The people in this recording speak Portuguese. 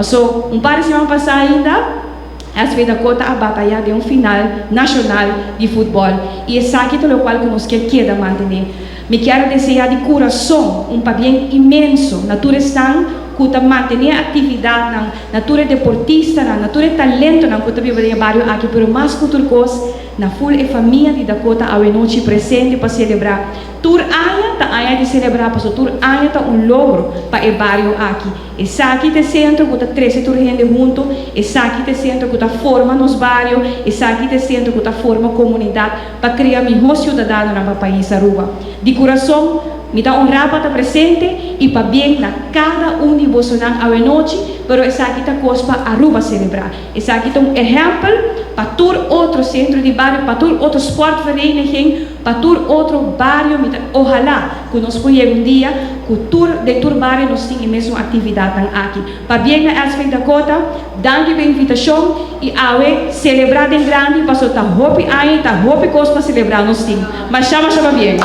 So, par de semana passada ainda, as vezes Dakota a batalhar de final nacional de futebol. E é aqui pelo qual que nós queremos manter. Me quero desejar de coração bem imenso. Natura estão que manter a atividade, natura deportista, natura talento, na que vive em barrio aqui, pero mais que outra coisa, na full e família de Dakota a noite presente para celebrar. Tur aya ta aya de celebrar, para tur aya ta logro para o barrio aqui. Essa aqui te centro que 13 tur gente junto, essa aqui te centro que forma nos barrios, essa aqui te centro que forma comunidade para criar melhor cidadão no país Aruba. De coração, me dá honrar para estar presente e para bem na cada de vocês a noite, pero essa aqui está coisa para Aruba celebrar. Essa aqui é exemplo para todo outro centro de barrio, para todo outro esportvereniging, para todo outro barrio. Ojalá que nós podemos dia que todo barrio nós tenha a mesma atividade aqui. Para bem na Elsvik Dakota, danke pela invitação e a celebrar em grande, para só tá hopi aí, tá hopi coisa para celebrar nós tem. Mas chama bem.